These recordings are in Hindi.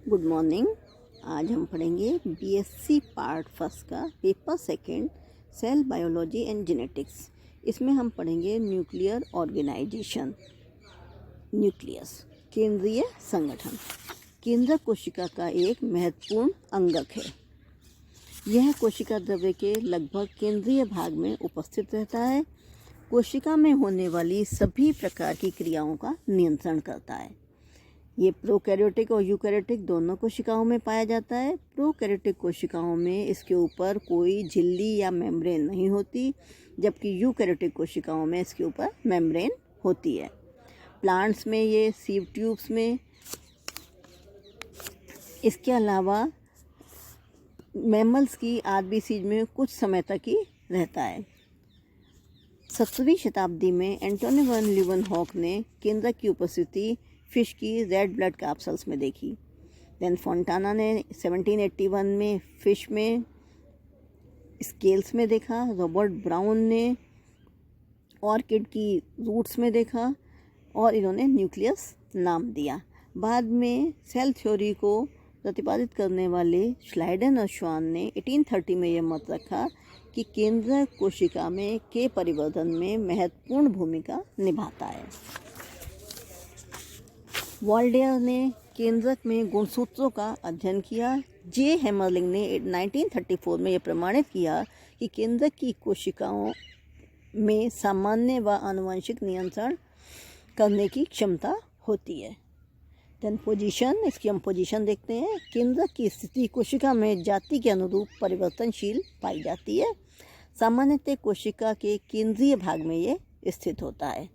Good morning. आज हम पढ़ेंगे बीएससी पार्ट फर्स्ट का paper second cell biology and genetics. इसमें हम पढ़ेंगे न्यूक्लियर ऑर्गेनाइजेशन। न्यूक्लियस केंद्रीय संगठन केंद्रक कोशिका का एक महत्वपूर्ण अंगक है। यह कोशिका द्रव्य के लगभग केंद्रीय भाग में उपस्थित रहता है। कोशिका में होने वाली सभी प्रकार की क्रियाओं का नियंत्रण करता है। ये प्रोकैरियोटिक और यूकैरियोटिक दोनों कोशिकाओं में पाया जाता है। प्रोकैरियोटिक कोशिकाओं में इसके ऊपर कोई झिल्ली या मेम्ब्रेन नहीं होती, जबकि यूकैरियोटिक कोशिकाओं में इसके ऊपर मेम्ब्रेन होती है। प्लांट्स में ये सीव ट्यूब्स में, इसके अलावा मैमल्स की आरबीसीज में कुछ समय तक ही रहता है। 17वीं शताब्दी में एंटोनी वन ल्यूवेनहॉक ने केंद्रक की उपस्थिति फिश की रेड ब्लड कैप्सूल्स में देखी। देन फोंटाना ने 1781 में फिश में स्केल्स में देखा। रॉबर्ट ब्राउन ने ऑर्किड की रूट्स में देखा और इन्होंने न्यूक्लियस नाम दिया। बाद में सेल थ्योरी को प्रतिपादित करने वाले श्लाइडन और श्वान ने 1830 में यह मत रखा कि केंद्रक कोशिका में के परिवर्तन में महत्वपूर्ण भूमिका निभाता है। वॉल्डेयर ने केंद्रक में गुणसूत्रों का अध्ययन किया। जे हेमरलिंग ने 1934 में यह प्रमाणित किया कि केंद्रक की कोशिकाओं में सामान्य व आनुवंशिक नियंत्रण करने की क्षमता होती है। देन पोजीशन, इसकी हम पोजीशन देखते हैं। केंद्रक की स्थिति कोशिका में जाति के अनुरूप परिवर्तनशील पाई जाती है। सामान्यतः कोशिका के केंद्रीय भाग में ये स्थित होता है।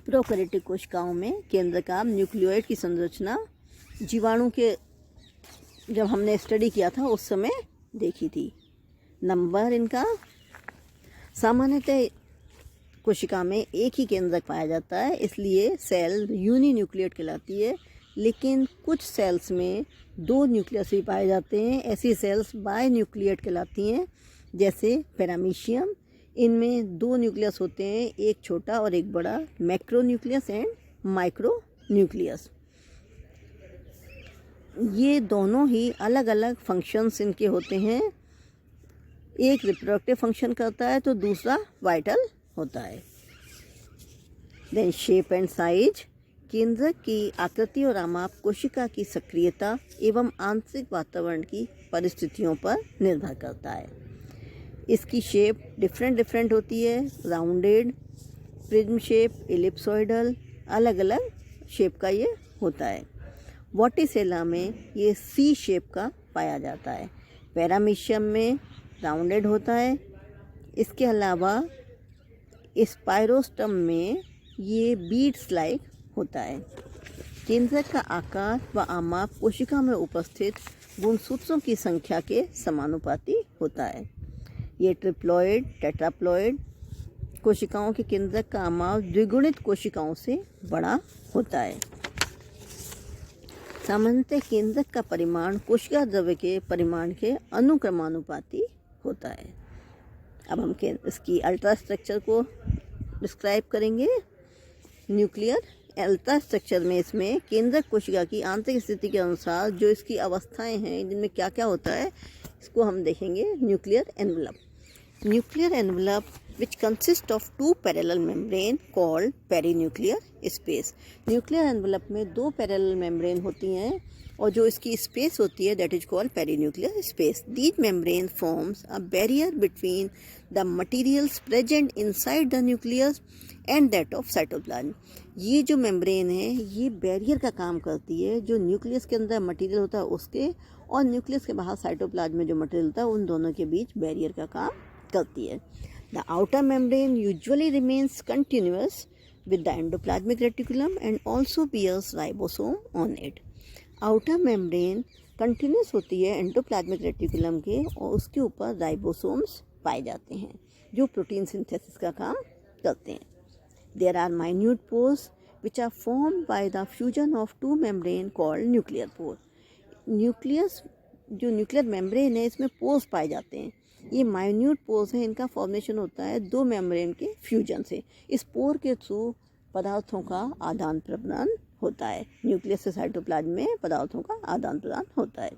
प्रोकैरियोटिक कोशिकाओं में केंद्रकाम न्यूक्लियोइड की संरचना जीवाणु के जब हमने स्टडी किया था उस समय देखी थी। नंबर इनका सामान्यतः कोशिका में एक ही केंद्रक पाया जाता है, इसलिए सेल यूनिन्यूक्लिएट कहलाती है। लेकिन कुछ सेल्स में दो न्यूक्लियस भी पाए जाते हैं। ऐसी सेल्स बायन्यूक्लिएट कहलाती हैं, जैसे पैरामीशियम। इनमें दो न्यूक्लियस होते हैं, एक छोटा और एक बड़ा, मैक्रोन्यूक्लियस एंड माइक्रोन्यूक्लियस। ये दोनों ही अलग अलग फंक्शंस इनके होते हैं। एक रिप्रोडक्टिव फंक्शन करता है तो दूसरा वाइटल होता है। देन शेप एंड साइज, केंद्रक की आकृति और आमाप कोशिका की सक्रियता एवं आंतरिक वातावरण की परिस्थितियों पर निर्भर करता है। इसकी शेप डिफरेंट होती है, राउंडेड, प्रिज्म शेप, एलिप्सॉइडल, अलग अलग शेप का ये होता है। वॉटिसेला में ये सी शेप का पाया जाता है। पैरामीशियम में राउंडेड होता है। इसके अलावा स्पाइरोस्टम में ये बीड्स लाइक होता है। केंद्रक का आकार व आमाप कोशिका में उपस्थित गुणसूत्रों की संख्या के समानुपाती होता है। ये ट्रिप्लॉइड, टेट्राप्लॉइड कोशिकाओं के केंद्रक का आमाप द्विगुणित कोशिकाओं से बड़ा होता है। सामान्यतः केंद्रक का परिमाण कोशिका द्रव्य के परिमाण के अनुक्रमानुपाती होता है। अब हम इसकी अल्ट्रा स्ट्रक्चर को डिस्क्राइब करेंगे। न्यूक्लियर अल्ट्रा स्ट्रक्चर में इसमें केंद्रक कोशिका की आंतरिक स्थिति के अनुसार जो इसकी अवस्थाएं हैं, जिनमें क्या क्या होता है, इसको हम देखेंगे। Nuclear envelope which consists of two parallel membrane called perinuclear space। Nuclear envelope में दो पैरेलल मेम्ब्रेन होती हैं और जो इसकी स्पेस होती है that is called perinuclear space। These membrane forms a barrier between the materials present inside the nucleus and that of cytoplasm। ये जो मेम्ब्रेन है ये बैरियर का काम करती है, जो न्यूक्लियस के अंदर मटेरियल होता है उसके और न्यूक्लियस के बाहर साइटोप्लाज्म में जो मटेरियल होता है उन दोनों के बीच बैरियर का काम करती है। The outer membrane usually remains continuous with the endoplasmic reticulum and also bears ribosome on it। Outer membrane continuous होती है एंडोप्लाज्मिक रेटिकुलम के और उसके ऊपर राइबोसोम्स पाए जाते हैं जो प्रोटीन सिंथेसिस का काम करते हैं। There are minute pores which are formed by the fusion of two membrane called nuclear pore। Nucleus जो न्यूक्लियर मेम्ब्रेन है इसमें पोर्स पाए जाते हैं। ये माइन्यूट पोर्स है, इनका फॉर्मेशन होता है दो मेम्ब्रेन के फ्यूजन से। इस पोर के थ्रू पदार्थों का आदान प्रदान होता है। न्यूक्लियस से साइटोप्लाज्म में पदार्थों का आदान प्रदान होता है।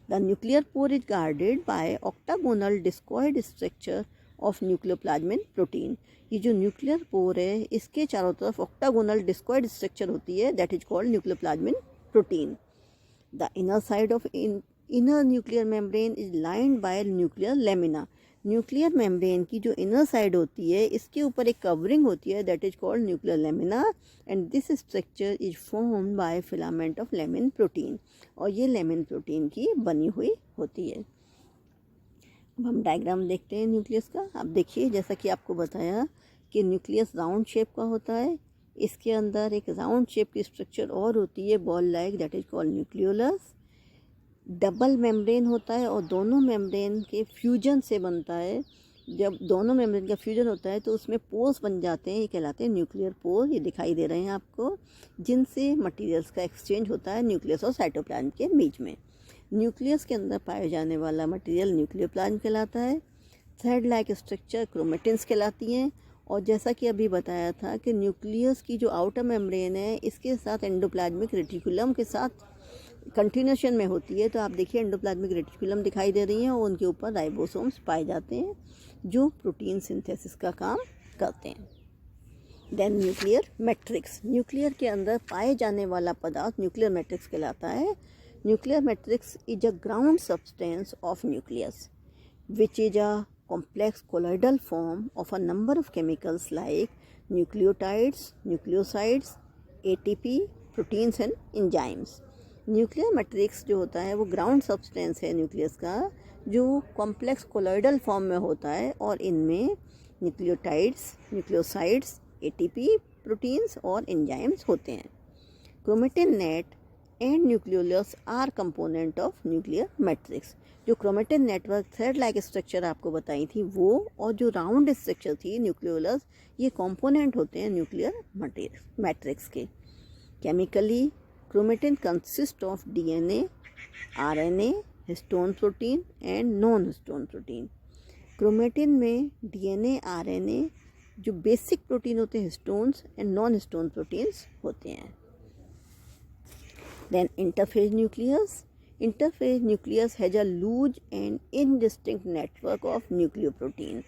The nuclear pore is guarded by octagonal discoid structure of nucleoplasm in protein. ये जो न्यूक्लियर पोर है इसके चारों तरफ ऑक्टागोनल डिस्कॉइड स्ट्रक्चर होती है, that is called nucleoplasm in protein. The inner side of inner nuclear membrane is lined by nuclear lamina. Nuclear membrane की जो इनर साइड होती है इसके ऊपर एक कवरिंग होती है, that is called nuclear lamina, and this structure is formed by filament of lamin protein. और ये लेमिन प्रोटीन की बनी हुई होती है। अब हम डायग्राम देखते हैं न्यूक्लियस का। आप देखिए, जैसा कि आपको बताया कि न्यूक्लियस राउंड शेप का होता है, इसके अंदर एक राउंड शेप की स्ट्रक्चर और होती है ball like, that is called nucleolus. Double membrane होता है और दोनों मेम्ब्रेन के फ्यूजन से बनता है। जब दोनों मेम्ब्रेन का फ्यूजन होता है तो उसमें पोर्स बन जाते हैं, ये कहलाते हैं न्यूक्लियर पोर। ये दिखाई दे रहे हैं आपको, जिनसे मटेरियल्स का एक्सचेंज होता है न्यूक्लियस और साइटोप्लाज्म के बीच में। न्यूक्लियस के अंदर पाए जाने वाला मटेरियल न्यूक्लियोप्लाज्म कहलाता है। थ्रेड लाइक स्ट्रक्चर क्रोमेटिन्स कहलाती हैं। और जैसा कि अभी बताया था कि न्यूक्लियस की जो आउटर मेम्ब्रेन है इसके साथ एंडोप्लाज्मिक रेटिकुलम के साथ कंटिन्यूशन में होती है। तो आप देखिए एंडोप्लाज्मिक रेटिकुलम दिखाई दे रही हैं और उनके ऊपर राइबोसोम्स पाए जाते हैं जो प्रोटीन सिंथेसिस का काम करते हैं। Then nuclear matrix. न्यूक्लियर के अंदर पाए जाने वाला पदार्थ न्यूक्लियर मैट्रिक्स कहलाता है। Nuclear matrix is a ground substance of nucleus which is a complex colloidal form of a number of chemicals like nucleotides, nucleosides, ATP, proteins and enzymes. Nuclear matrix जो होता है वो ग्राउंड सब्सटेंस है न्यूक्लियस का, जो कॉम्प्लेक्स कोलॉइडल फॉर्म में होता है और इनमें न्यूक्लियोटाइड्स, न्यूक्लियोसाइड्स, ATP, प्रोटीन्स और एंजाइम्स होते हैं। Chromatin net and nucleolus are component of nuclear matrix. जो chromatin network thread like structure आपको बताई थी वो, और जो राउंड स्ट्रक्चर थी न्यूक्लियोलस, ये कंपोनेंट होते हैं न्यूक्लियर मैट्रिक्स के। Chemically chromatin consist of DNA, RNA, histone protein and non histone protein. Chromatin में DNA, RNA जो बेसिक प्रोटीन होते हैं histones and non histone proteins होते हैं। Then interphase nucleus. Interphase nucleus has a loose and indistinct network of nucleoprotein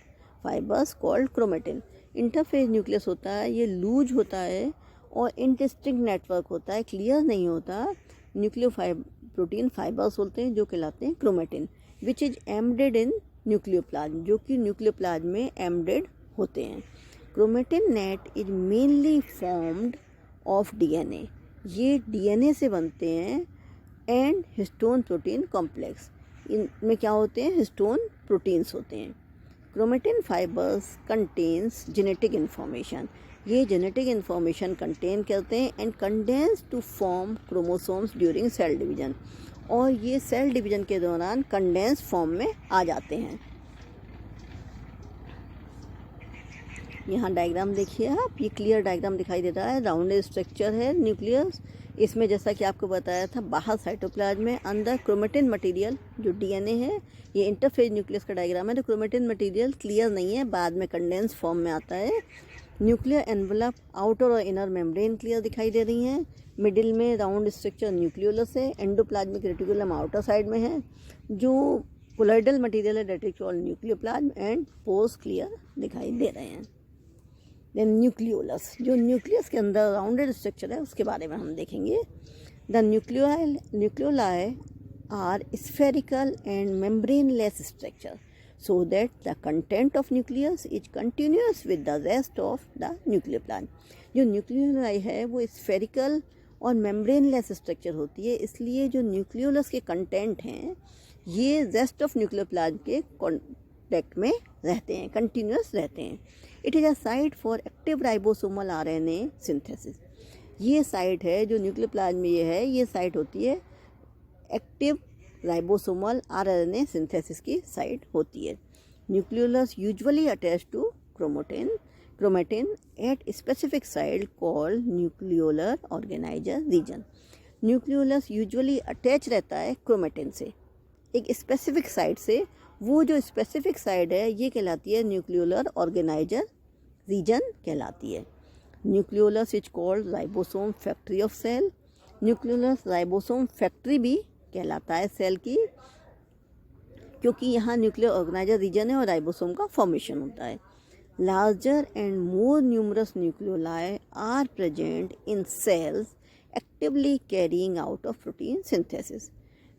fibers called chromatin. Interphase nucleus होता है, ये लूज होता है और indistinct नेटवर्क होता है, क्लियर नहीं होता। न्यूक्लियोप्रोटीन फाइबर्स होते हैं जो कहलाते हैं chromatin, which is embedded in nucleoplasm, जो कि न्यूक्लियोप्लाज्म में एम्बेडेड होते हैं। Chromatin net is mainly formed of DNA, ये DNA से बनते हैं, एंड हिस्टोन प्रोटीन कॉम्प्लेक्स, इनमें क्या होते हैं, हिस्टोन प्रोटीन्स होते हैं। Chromatin fibres contains genetic information, ये जेनेटिक इन्फॉर्मेशन कंटेन करते हैं and condense to form chromosomes during cell division, और ये सेल डिवीजन के दौरान कंडेंस फॉर्म में आ जाते हैं। यहाँ डायग्राम देखिए आप, ये क्लियर डायग्राम दिखाई दे रहा है। राउंड स्ट्रक्चर है न्यूक्लियस, इसमें जैसा कि आपको बताया था बाहर साइटोप्लाज्म में, अंदर क्रोमेटिन मटेरियल जो DNA है। ये इंटरफेज न्यूक्लियस का डायग्राम है। तो क्रोमेटिन मटेरियल क्लियर नहीं है, बाद में कंडेंस फॉर्म में आता है। न्यूक्लियर एनवलप, आउटर और इनर मेम्ब्रेन क्लियर दिखाई दे रही हैं। मिडिल में राउंड स्ट्रक्चर न्यूक्लियोलस है, एंडोप्लाज्मिक रेटिकुलम आउटर साइड में है। जो कोलॉइडल मटेरियल है that is called nucleoplasm, and pores clear दिखाई दे रहे हैं। देन न्यूक्लियोलस, जो न्यूक्लियस के अंदर राउंडेड स्ट्रक्चर है उसके बारे में हम देखेंगे। The nucleoli are spherical and membraneless structure so that the content of nucleus is continuous with the rest of the nucleoplasm. जो न्यूक्लियोलाई है वो स्फेरिकल और मेम्ब्रेनलेस स्ट्रक्चर होती है, इसलिए जो न्यूक्लियोलस के कंटेंट हैं ये रेस्ट ऑफ न्यूक्लियोप्लाज्म के कॉन्टैक्ट में रहते हैं, कंटिन्यूअस रहते हैं। It is a site for active ribosomal RNA synthesis. ये साइट है जो न्यूक्लियोप्लाज्म में ये है, ये साइट होती है एक्टिव राइबोसोमल RNA सिंथेसिस की साइट होती है। Nucleolus usually attach to chromatin at specific site called nucleolar organiser region. Nucleolus usually attach रहता है क्रोमेटिन से एक स्पेसिफिक साइट से, वो जो स्पेसिफिक साइट है ये कहलाती है न्यूक्लियोलर ऑर्गेनाइजर रीजन कहलाती है। Nucleolus is called ribosome factory of cell. Nucleolus ribosome factory भी कहलाता है सेल की, क्योंकि यहाँ न्यूक्लियर ऑर्गेनाइजर रीजन है और राइबोसोम का फॉर्मेशन होता है। Larger and more numerous nucleoli are present in cells actively carrying out of protein synthesis.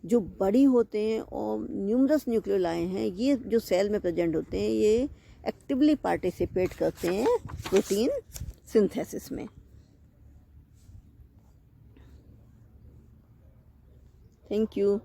जो बड़ी होते हैं और न्यूमरस न्यूक्लियोलाई हैं, ये जो सेल में प्रेजेंट होते हैं, ये एक्टिवली पार्टिसिपेट करते हैं प्रोटीन सिंथेसिस में। Thank you.